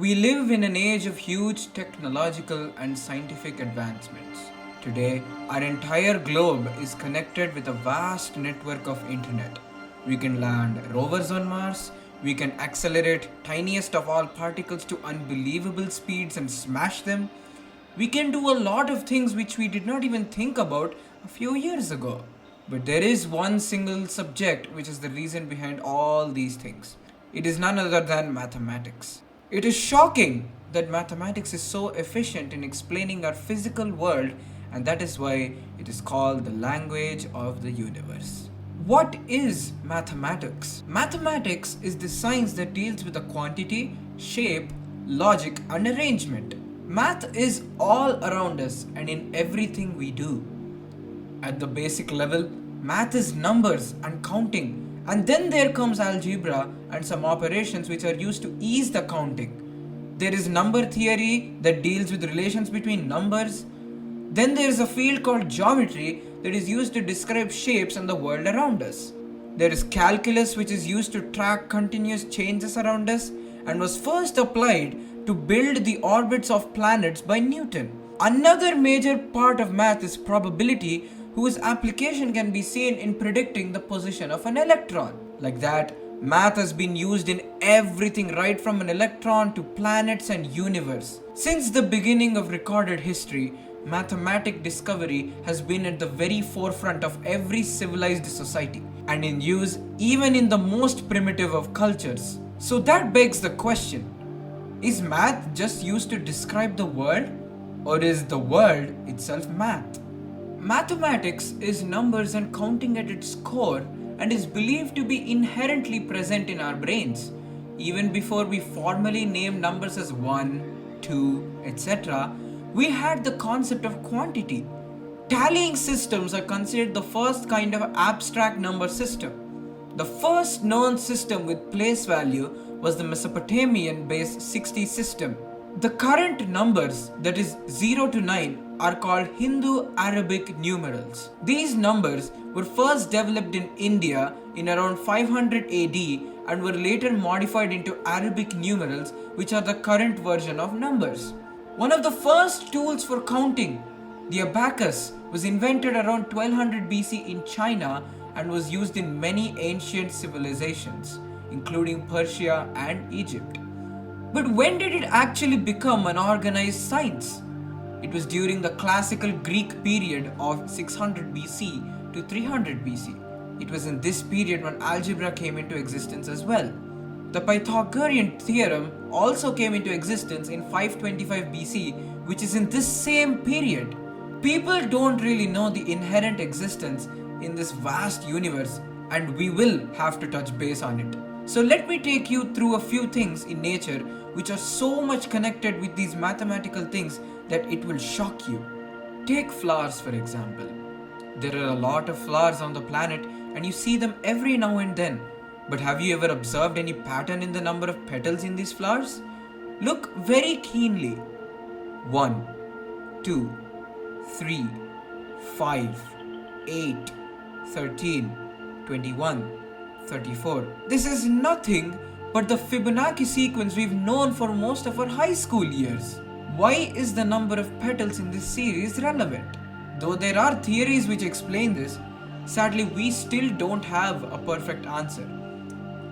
We live in an age of huge technological and scientific advancements. Today, our entire globe is connected with a vast network of internet. We can land rovers on Mars, we can accelerate tiniest of all particles to unbelievable speeds and smash them. We can do a lot of things which we did not even think about a few years ago. But there is one single subject which is the reason behind all these things. It is none other than mathematics. It is shocking that mathematics is so efficient in explaining our physical world, and that is why it is called the language of the universe. What is mathematics? Mathematics is the science that deals with a quantity, shape, logic, and arrangement. Math is all around us and in everything we do. At the basic level, math is numbers and counting, and then there comes algebra and some operations which are used to ease the counting. There is number theory that deals with relations between numbers. Then there is a field called geometry that is used to describe shapes and the world around us. There is calculus which is used to track continuous changes around us and was first applied to build the orbits of planets by Newton. Another major part of math is probability, whose application can be seen in predicting the position of an electron. Like that, math has been used in everything right from an electron to planets and universe. Since the beginning of recorded history, mathematic discovery has been at the very forefront of every civilized society and in use even in the most primitive of cultures. So that begs the question, is math just used to describe the world, or is the world itself math? Mathematics is numbers and counting at its core and is believed to be inherently present in our brains. Even before we formally named numbers as 1, 2, etc., we had the concept of quantity. Tallying systems are considered the first kind of abstract number system. The first known system with place value was the Mesopotamian base 60 system. The current numbers, that is 0 to 9, are called Hindu-Arabic numerals. These numbers were first developed in India in around 500 AD and were later modified into Arabic numerals, which are the current version of numbers. One of the first tools for counting, the abacus, was invented around 1200 BC in China and was used in many ancient civilizations, including Persia and Egypt. But when did it actually become an organized science? It was during the classical Greek period of 600 BC to 300 BC. It was in this period when algebra came into existence as well. The Pythagorean theorem also came into existence in 525 BC, which is in this same period. People don't really know the inherent existence in this vast universe, and we will have to touch base on it. So let me take you through a few things in nature which are so much connected with these mathematical things that it will shock you. Take flowers for example. There are a lot of flowers on the planet and you see them every now and then. But have you ever observed any pattern in the number of petals in these flowers? Look very keenly. 1, 2, 3, 5, 8, 13, 21, 34. This is nothing but the Fibonacci sequence we've known for most of our high school years. Why is the number of petals in this series relevant? Though there are theories which explain this, sadly we still don't have a perfect answer.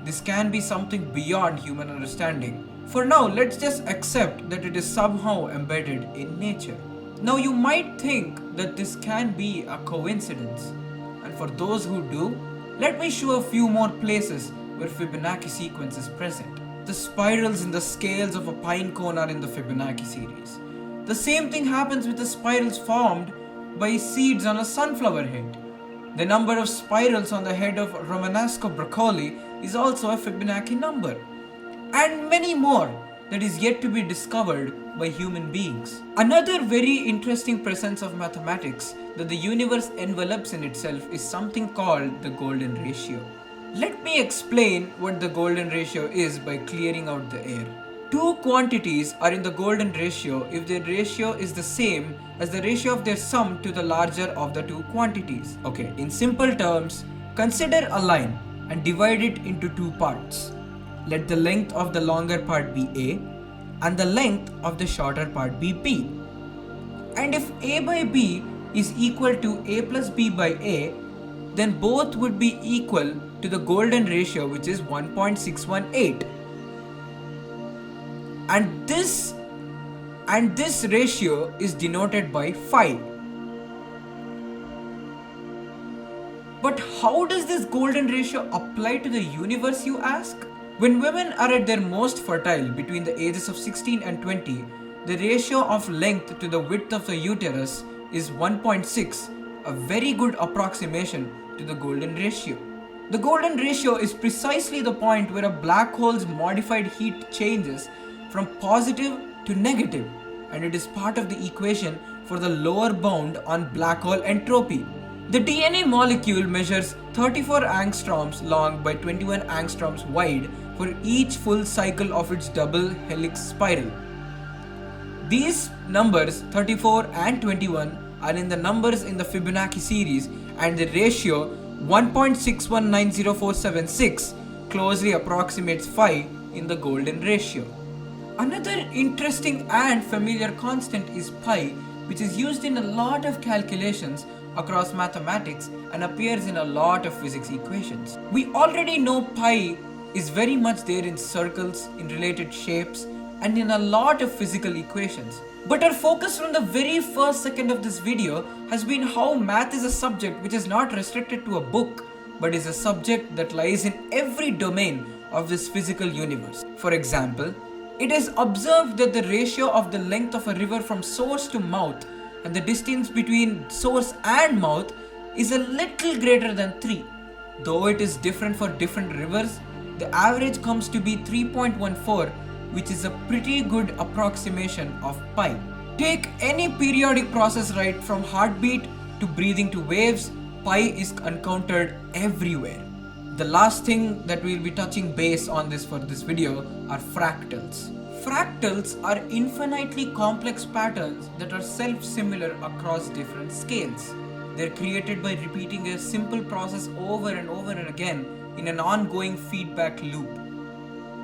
This can be something beyond human understanding. For now, let's just accept that it is somehow embedded in nature. Now you might think that this can be a coincidence, and for those who do, let me show a few more places where Fibonacci sequence is present. The spirals in the scales of a pine cone are in the Fibonacci series. The same thing happens with the spirals formed by seeds on a sunflower head. The number of spirals on the head of Romanesco broccoli is also a Fibonacci number. And many more that is yet to be discovered by human beings. Another very interesting presence of mathematics that the universe envelops in itself is something called the golden ratio. Let me explain what the golden ratio is by clearing out the air. Two quantities are in the golden ratio if their ratio is the same as the ratio of their sum to the larger of the two quantities. Okay, in simple terms, consider a line and divide it into two parts. Let the length of the longer part be A and the length of the shorter part be b. And if a by b is equal to a plus b by a, then both would be equal to the golden ratio, which is 1.618. And this ratio is denoted by phi. But how does this golden ratio apply to the universe, you ask? When women are at their most fertile between the ages of 16 and 20, the ratio of length to the width of the uterus is 1.6, a very good approximation to the golden ratio. The golden ratio is precisely the point where a black hole's modified heat changes from positive to negative, and it is part of the equation for the lower bound on black hole entropy. The DNA molecule measures 34 angstroms long by 21 angstroms wide for each full cycle of its double helix spiral. These numbers 34 and 21 are in the numbers in the Fibonacci series, and the ratio 1.6190476 closely approximates phi in the golden ratio. Another interesting and familiar constant is pi, which is used in a lot of calculations across mathematics and appears in a lot of physics equations. We already know pi is very much there in circles, in related shapes, and in a lot of physical equations. But our focus from the very first second of this video has been how math is a subject which is not restricted to a book, but is a subject that lies in every domain of this physical universe. For example, it is observed that the ratio of the length of a river from source to mouth and the distance between source and mouth is a little greater than 3. Though it is different for different rivers, the average comes to be 3.14, which is a pretty good approximation of pi. Take any periodic process right from heartbeat to breathing to waves, pi is encountered everywhere. The last thing that we'll be touching base on for this video are fractals. Fractals are infinitely complex patterns that are self-similar across different scales. They're created by repeating a simple process over and over and again in an ongoing feedback loop.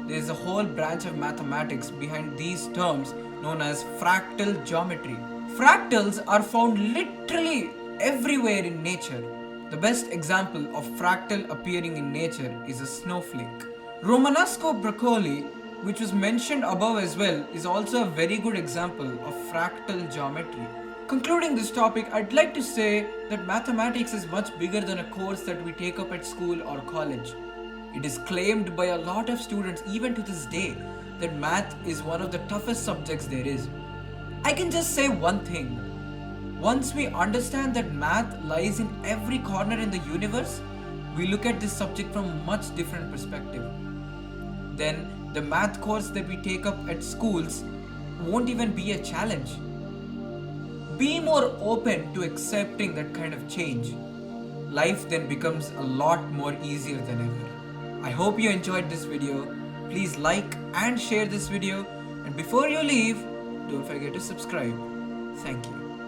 There is a whole branch of mathematics behind these terms known as fractal geometry. Fractals are found literally everywhere in nature. The best example of fractal appearing in nature is a snowflake. Romanesco broccoli, which was mentioned above as well, is also a very good example of fractal geometry. Concluding this topic, I'd like to say that mathematics is much bigger than a course that we take up at school or college. It is claimed by a lot of students even to this day that math is one of the toughest subjects there is. I can just say one thing. Once we understand that math lies in every corner in the universe, we look at this subject from a much different perspective. Then the math course that we take up at schools won't even be a challenge. Be more open to accepting that kind of change. Life then becomes a lot more easier than ever. I hope you enjoyed this video. Please like and share this video, and before you leave, don't forget to subscribe. Thank you.